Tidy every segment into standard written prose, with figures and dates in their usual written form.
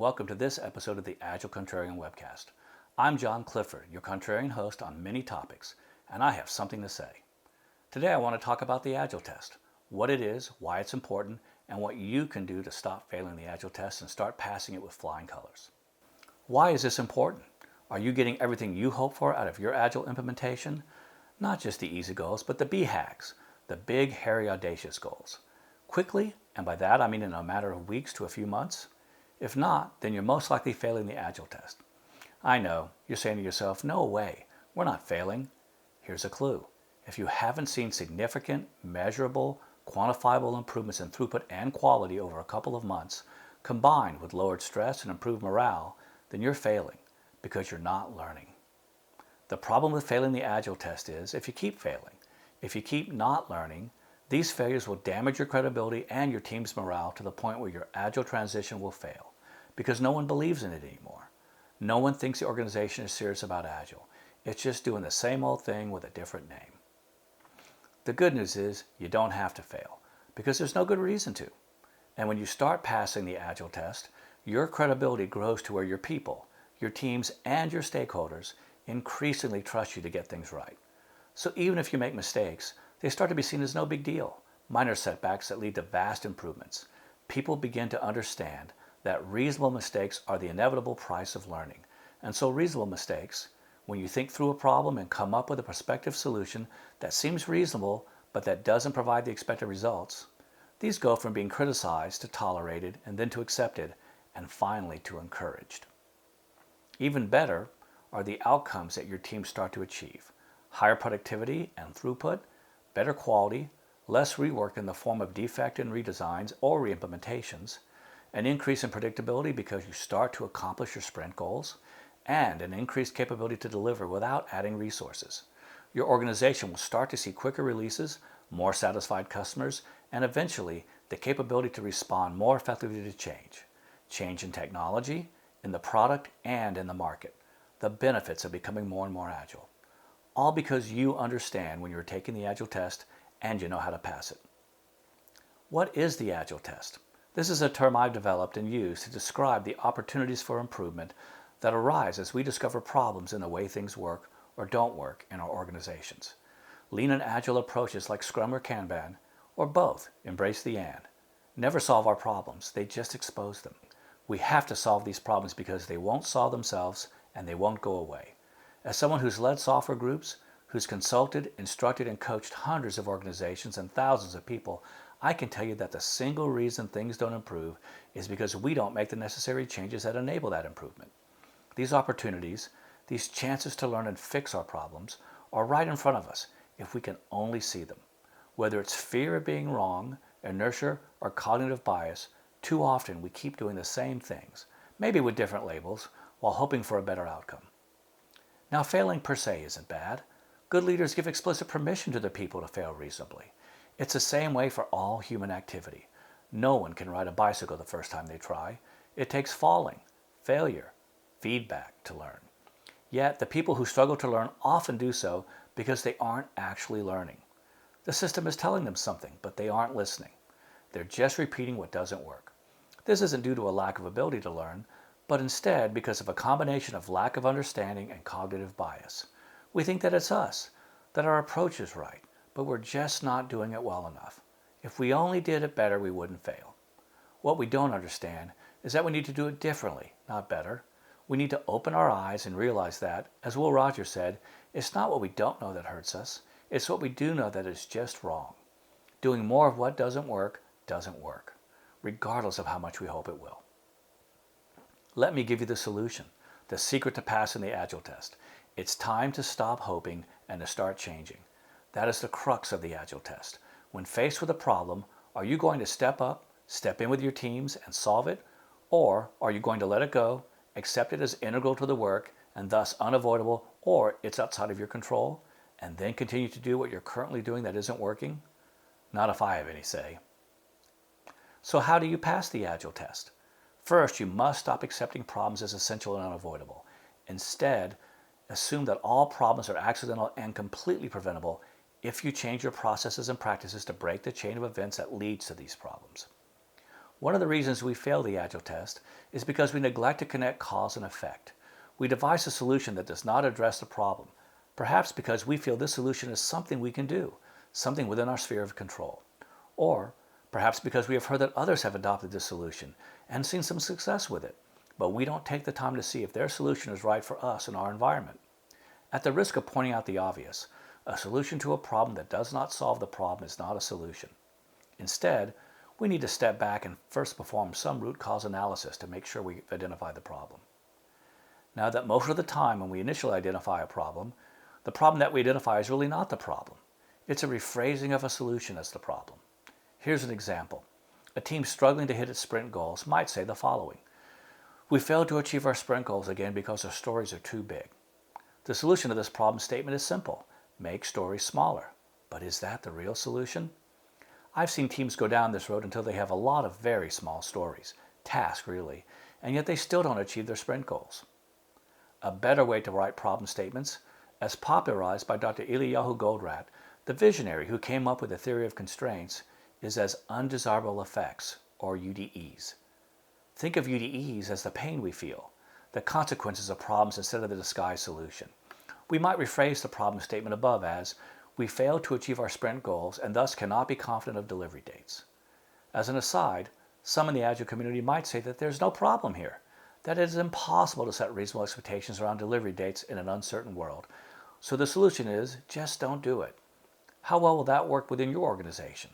welcome to this episode of the Agile Contrarian webcast. I'm John Clifford, your Contrarian host on many topics, and I have something to say. Today I want to talk about the Agile Test, what it is, why it's important, and what you can do to stop failing the Agile Test and start passing it with flying colors. Why is this important? Are you getting everything you hope for out of your Agile implementation? Not just the easy goals, but the BHAGs, the big, hairy, audacious goals. Quickly, and by that I mean in a matter of weeks to a few months? If not, then you're most likely failing the Agile Test. I know, you're saying to yourself, no way, we're not failing. Here's a clue. If you haven't seen significant, measurable, quantifiable improvements in throughput and quality over a couple of months, combined with lowered stress and improved morale, then you're failing because you're not learning. The problem with failing the Agile Test is if you keep failing, if you keep not learning, these failures will damage your credibility and your team's morale to the point where your Agile transition will fail because no one believes in it anymore. No one thinks the organization is serious about Agile. It's just doing the same old thing with a different name. The good news is you don't have to fail because there's no good reason to. And when you start passing the Agile Test, your credibility grows to where your people, your teams, and your stakeholders increasingly trust you to get things right. So even if you make mistakes, they start to be seen as no big deal, minor setbacks that lead to vast improvements. People begin to understand that reasonable mistakes are the inevitable price of learning. And so reasonable mistakes, when you think through a problem and come up with a prospective solution that seems reasonable but that doesn't provide the expected results, these go from being criticized to tolerated and then to accepted and finally to encouraged. Even better are the outcomes that your teams start to achieve. Higher productivity and throughput, better quality, less rework in the form of defect and redesigns or reimplementations, an increase in predictability because you start to accomplish your sprint goals, and an increased capability to deliver without adding resources. Your organization will start to see quicker releases, more satisfied customers, and eventually the capability to respond more effectively to change. Change in technology, in the product, and in the market. The benefits of becoming more and more agile. All because you understand when you're taking the Agile Test and you know how to pass it. What is the Agile Test? This is a term I've developed and used to describe the opportunities for improvement that arise as we discover problems in the way things work or don't work in our organizations. Lean and Agile approaches like Scrum or Kanban, or both, embrace the and. Never solve our problems, they just expose them. We have to solve these problems because they won't solve themselves and they won't go away. As someone who's led software groups, who's consulted, instructed, and coached hundreds of organizations and thousands of people, I can tell you that the single reason things don't improve is because we don't make the necessary changes that enable that improvement. These opportunities, these chances to learn and fix our problems, are right in front of us if we can only see them. Whether it's fear of being wrong, inertia, or cognitive bias, too often we keep doing the same things, maybe with different labels, while hoping for a better outcome. Now, failing per se isn't bad. Good leaders give explicit permission to their people to fail reasonably. It's the same way for all human activity. No one can ride a bicycle the first time they try. It takes falling, failure, feedback to learn. Yet, the people who struggle to learn often do so because they aren't actually learning. The system is telling them something, but they aren't listening. They're just repeating what doesn't work. This isn't due to a lack of ability to learn, but instead because of a combination of lack of understanding and cognitive bias. We think that it's us, that our approach is right, but we're just not doing it well enough. If we only did it better, we wouldn't fail. What we don't understand is that we need to do it differently, not better. We need to open our eyes and realize that, as Will Rogers said, it's not what we don't know that hurts us, it's what we do know that is just wrong. Doing more of what doesn't work, regardless of how much we hope it will. Let me give you the solution, the secret to passing the Agile Test. It's time to stop hoping and to start changing. That is the crux of the Agile Test. When faced with a problem, are you going to step up, step in with your teams and solve it? Or are you going to let it go, accept it as integral to the work and thus unavoidable, or it's outside of your control, and then continue to do what you're currently doing that isn't working? Not if I have any say. So how do you pass the Agile Test? First, you must stop accepting problems as essential and unavoidable. Instead, assume that all problems are accidental and completely preventable if you change your processes and practices to break the chain of events that leads to these problems. One of the reasons we fail the Agile test is because we neglect to connect cause and effect. We devise a solution that does not address the problem, perhaps because we feel this solution is something we can do, something within our sphere of control. Or perhaps because we have heard that others have adopted this solution and seen some success with it, but we don't take the time to see if their solution is right for us and our environment. At the risk of pointing out the obvious, a solution to a problem that does not solve the problem is not a solution. Instead, we need to step back and first perform some root cause analysis to make sure we identify the problem. Now that most of the time when we initially identify a problem, the problem that we identify is really not the problem. It's a rephrasing of a solution as the problem. Here's an example. A team struggling to hit its sprint goals might say the following: "We failed to achieve our sprint goals again because our stories are too big." The solution to this problem statement is simple: make stories smaller. But is that the real solution? I've seen teams go down this road until they have a lot of very small stories, tasks really, and yet they still don't achieve their sprint goals. A better way to write problem statements, as popularized by Dr. Eliyahu Goldratt, the visionary who came up with the theory of constraints, is as undesirable effects, or UDEs. Think of UDEs as the pain we feel, the consequences of problems instead of the disguised solution. We might rephrase the problem statement above as, "We failed to achieve our sprint goals and thus cannot be confident of delivery dates." As an aside, some in the Agile community might say that there's no problem here, that it is impossible to set reasonable expectations around delivery dates in an uncertain world. So the solution is, just don't do it. How well will that work within your organization?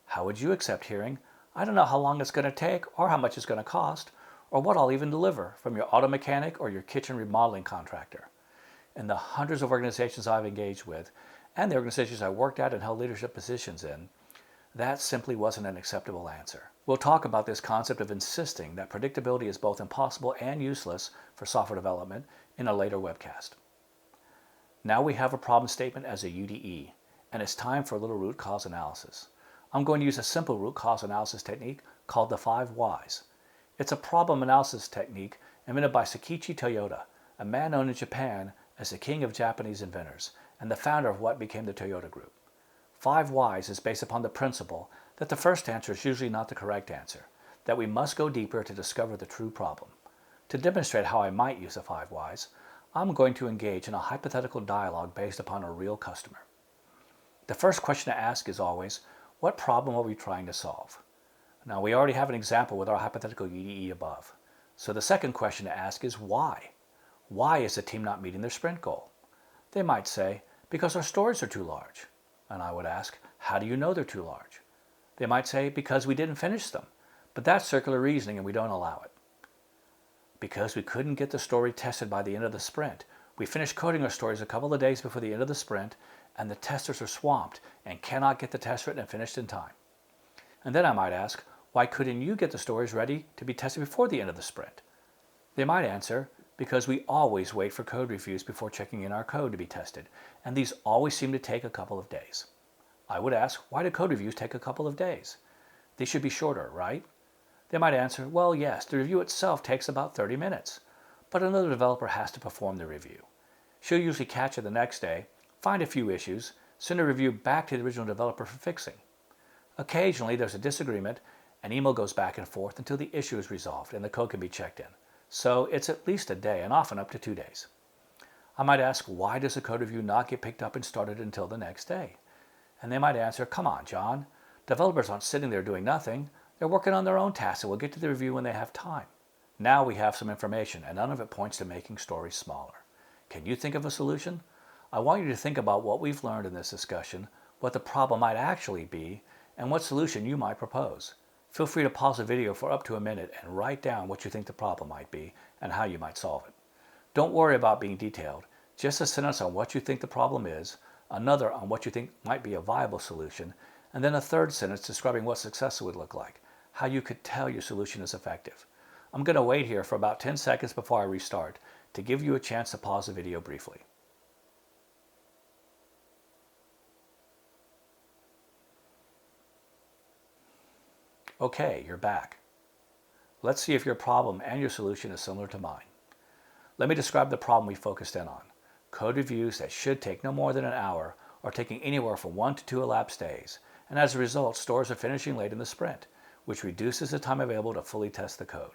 How would you accept hearing, "I don't know how long it's going to take or how much it's going to cost or what I'll even deliver," from your auto mechanic or your kitchen remodeling contractor? In the hundreds of organizations I've engaged with, and the organizations I worked at and held leadership positions in, that simply wasn't an acceptable answer. We'll talk about this concept of insisting that predictability is both impossible and useless for software development in a later webcast. Now we have a problem statement as a UDE, and it's time for a little root cause analysis. I'm going to use a simple root cause analysis technique called the 5 whys. It's a problem analysis technique invented by Sakichi Toyota, a man known in Japan as the king of Japanese inventors and the founder of what became the Toyota Group. 5 whys is based upon the principle that the first answer is usually not the correct answer, that we must go deeper to discover the true problem. To demonstrate how I might use the 5 whys, I'm going to engage in a hypothetical dialogue based upon a real customer. The first question to ask is always, what problem are we trying to solve? Now, we already have an example with our hypothetical UDE above. So the second question to ask is why? Why is the team not meeting their sprint goal? They might say, "Because our stories are too large." And I would ask, "How do you know they're too large?" They might say, "Because we didn't finish them." But that's circular reasoning and we don't allow it. "Because we couldn't get the story tested by the end of the sprint. We finished coding our stories a couple of days before the end of the sprint, and the testers are swamped and cannot get the test written and finished in time." And then I might ask, "Why couldn't you get the stories ready to be tested before the end of the sprint?" They might answer, "Because we always wait for code reviews before checking in our code to be tested, and these always seem to take a couple of days." I would ask, "Why do code reviews take a couple of days? They should be shorter, right?" They might answer, "Well, yes, the review itself takes about 30 minutes, but another developer has to perform the review. She'll usually catch it the next day, find a few issues, send a review back to the original developer for fixing. Occasionally there's a disagreement, and email goes back and forth until the issue is resolved and the code can be checked in. So it's at least a day and often up to 2 days." I might ask, "Why does a code review not get picked up and started until the next day?" And they might answer, "Come on, John. Developers aren't sitting there doing nothing. They're working on their own tasks and will get to the review when they have time." Now we have some information, and none of it points to making stories smaller. Can you think of a solution? I want you to think about what we've learned in this discussion, what the problem might actually be, and what solution you might propose. Feel free to pause the video for up to a minute and write down what you think the problem might be and how you might solve it. Don't worry about being detailed. Just a sentence on what you think the problem is, another on what you think might be a viable solution, and then a third sentence describing what success would look like, how you could tell your solution is effective. I'm going to wait here for about 10 seconds before I restart to give you a chance to pause the video briefly. Okay, you're back. Let's see if your problem and your solution is similar to mine. Let me describe the problem we focused in on. Code reviews that should take no more than an hour are taking anywhere from 1 to 2 elapsed days, and as a result, stores are finishing late in the sprint. which reduces the time available to fully test the code.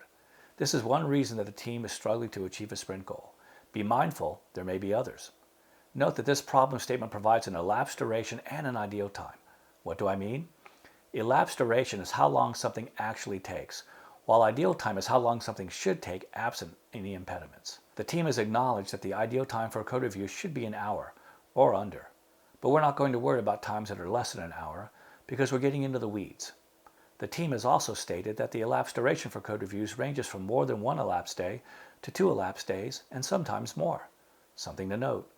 This is one reason that the team is struggling to achieve a sprint goal. Be mindful, there may be others. Note that this problem statement provides an elapsed duration and an ideal time. What do I mean? Elapsed duration is how long something actually takes, while ideal time is how long something should take absent any impediments. The team has acknowledged that the ideal time for a code review should be an hour or under, but we're not going to worry about times that are less than an hour because we're getting into the weeds. The team has also stated that the elapsed duration for code reviews ranges from more than one elapsed day to 2 elapsed days and sometimes more. Something to note,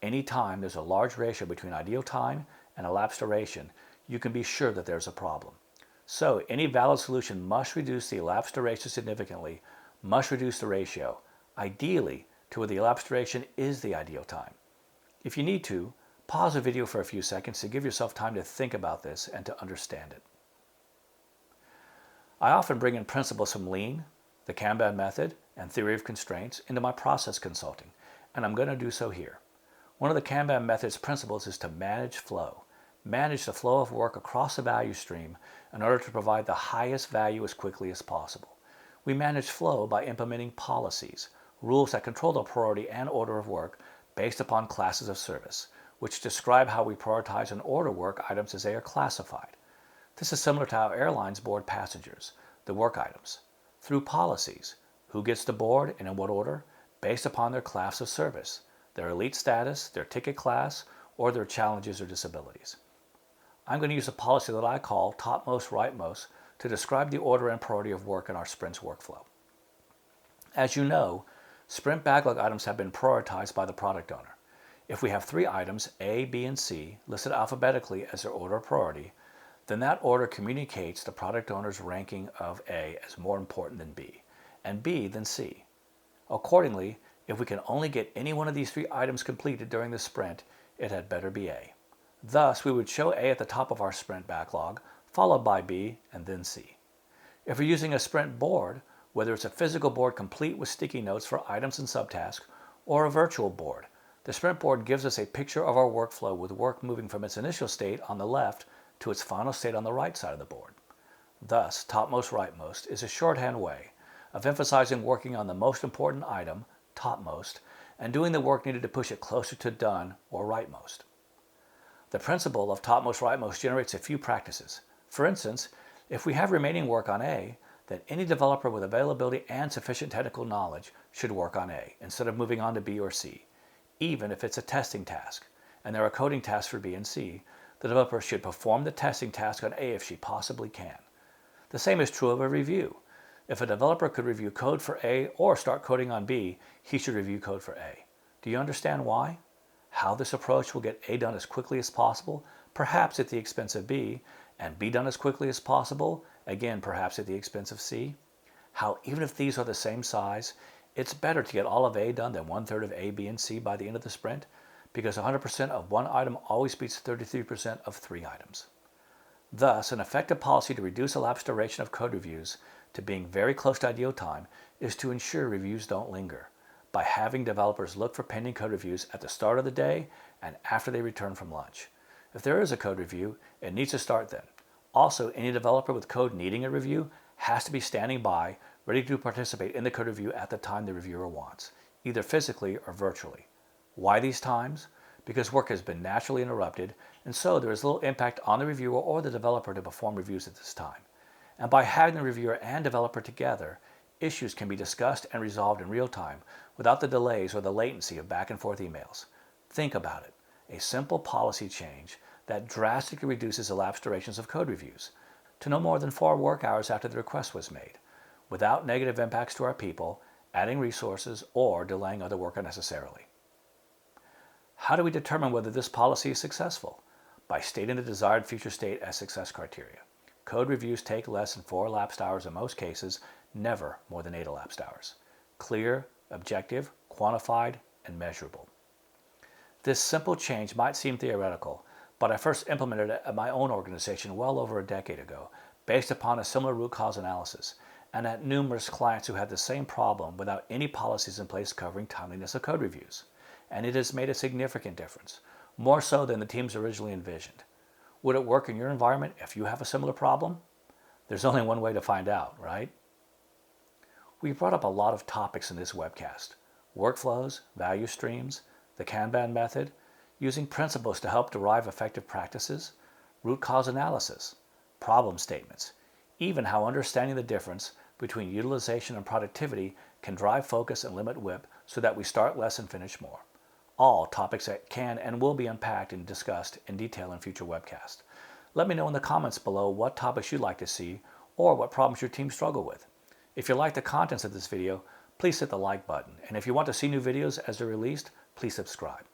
any time there's a large ratio between ideal time and elapsed duration, you can be sure that there's a problem. So any valid solution must reduce the elapsed duration significantly, must reduce the ratio, ideally to where the elapsed duration is the ideal time. If you need to, pause the video for a few seconds to give yourself time to think about this and to understand it. I often bring in principles from Lean, the Kanban method, and theory of constraints into my process consulting, and I'm going to do so here. One of the Kanban method's principles is to manage flow. Manage the flow of work across the value stream in order to provide the highest value as quickly as possible. We manage flow by implementing policies, rules that control the priority and order of work based upon classes of service, which describe how we prioritize and order work items as they are classified. This is similar to how airlines board passengers, the work items, through policies, who gets to board and in what order, based upon their class of service, their elite status, their ticket class, or their challenges or disabilities. I'm going to use a policy that I call topmost, rightmost to describe the order and priority of work in our sprint's workflow. As you know, sprint backlog items have been prioritized by the product owner. If we have 3 items, A, B, and C, listed alphabetically as their order of priority, then that order communicates the product owner's ranking of A as more important than B, and B than C. Accordingly, if we can only get any one of these 3 items completed during the sprint, it had better be A. Thus, we would show A at the top of our sprint backlog, followed by B, and then C. If we're using a sprint board, whether it's a physical board complete with sticky notes for items and subtasks, or a virtual board, the sprint board gives us a picture of our workflow with work moving from its initial state on the left to its final state on the right side of the board. Thus, topmost, rightmost is a shorthand way of emphasizing working on the most important item, topmost, and doing the work needed to push it closer to done or rightmost. The principle of topmost, rightmost generates a few practices. For instance, if we have remaining work on A, then any developer with availability and sufficient technical knowledge should work on A instead of moving on to B or C. Even if it's a testing task, and there are coding tasks for B and C, the developer should perform the testing task on A if she possibly can. The same is true of a review. If a developer could review code for A or start coding on B, he should review code for A. Do you understand why? How this approach will get A done as quickly as possible, perhaps at the expense of B, and B done as quickly as possible, again perhaps at the expense of C? How even if these are the same size, it's better to get all of A done than 1/3 of A, B, and C by the end of the sprint, because 100% of one item always beats 33% of 3 items. Thus, an effective policy to reduce elapsed duration of code reviews to being very close to ideal time is to ensure reviews don't linger, by having developers look for pending code reviews at the start of the day and after they return from lunch. If there is a code review, it needs to start then. Also, any developer with code needing a review has to be standing by, ready to participate in the code review at the time the reviewer wants, either physically or virtually. Why these times? Because work has been naturally interrupted, and so there is little impact on the reviewer or the developer to perform reviews at this time. And by having the reviewer and developer together, issues can be discussed and resolved in real time without the delays or the latency of back and forth emails. Think about it. A simple policy change that drastically reduces elapsed durations of code reviews to no more than 4 work hours after the request was made, without negative impacts to our people, adding resources, or delaying other work unnecessarily. How do we determine whether this policy is successful? By stating the desired future state as success criteria. Code reviews take less than 4 elapsed hours in most cases, never more than 8 elapsed hours. Clear, objective, quantified, and measurable. This simple change might seem theoretical, but I first implemented it at my own organization well over a decade ago, based upon a similar root cause analysis, and at numerous clients who had the same problem without any policies in place covering timeliness of code reviews. And it has made a significant difference, more so than the teams originally envisioned. Would it work in your environment if you have a similar problem? There's only one way to find out, right? We brought up a lot of topics in this webcast: workflows, value streams, the Kanban method, using principles to help derive effective practices, root cause analysis, problem statements, even how understanding the difference between utilization and productivity can drive focus and limit WIP so that we start less and finish more. All topics that can and will be unpacked and discussed in detail in future webcasts. Let me know in the comments below what topics you'd like to see or what problems your team struggle with. If you like the contents of this video, please hit the like button. And if you want to see new videos as they're released, please subscribe.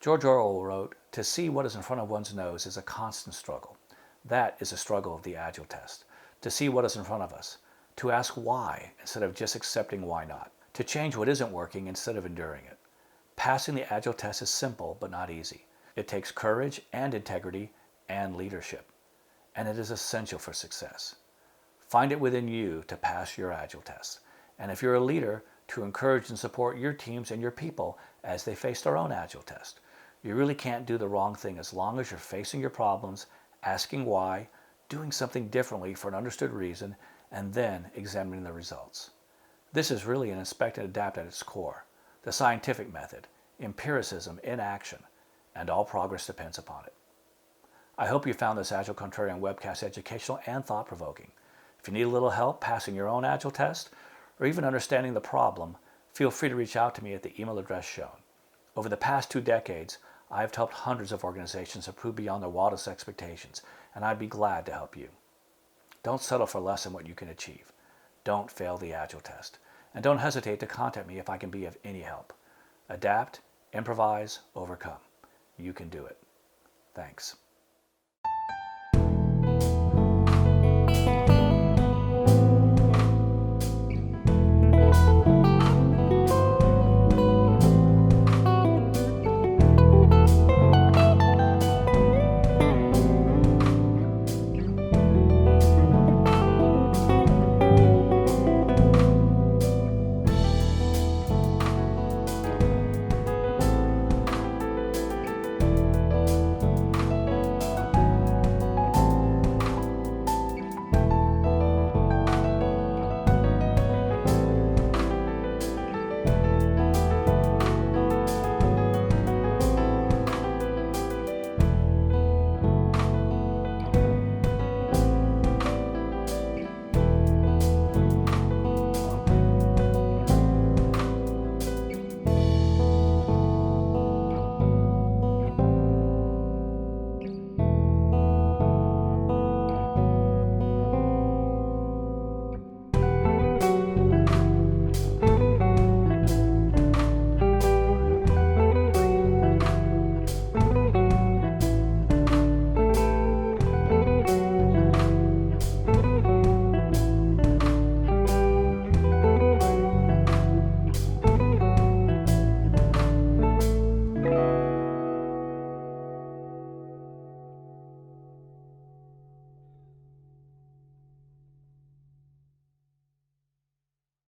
George Orwell wrote, "To see what is in front of one's nose is a constant struggle." That is a struggle of the Agile test. To see what is in front of us. To ask why instead of just accepting why not. To change what isn't working instead of enduring it. Passing the Agile test is simple but not easy. It takes courage and integrity and leadership. And it is essential for success. Find it within you to pass your Agile test. And if you're a leader, to encourage and support your teams and your people as they face their own Agile test. You really can't do the wrong thing as long as you're facing your problems, asking why, doing something differently for an understood reason, and then examining the results. This is really an inspect and adapt at its core, the scientific method, empiricism in action, and all progress depends upon it. I hope you found this Agile Contrarian webcast educational and thought-provoking. If you need a little help passing your own Agile test, or even understanding the problem, feel free to reach out to me at the email address shown. Over the past 2 decades, I have helped hundreds of organizations improve beyond their wildest expectations, and I'd be glad to help you. Don't settle for less than what you can achieve. Don't fail the Agile test. And don't hesitate to contact me if I can be of any help. Adapt, improvise, overcome. You can do it. Thanks.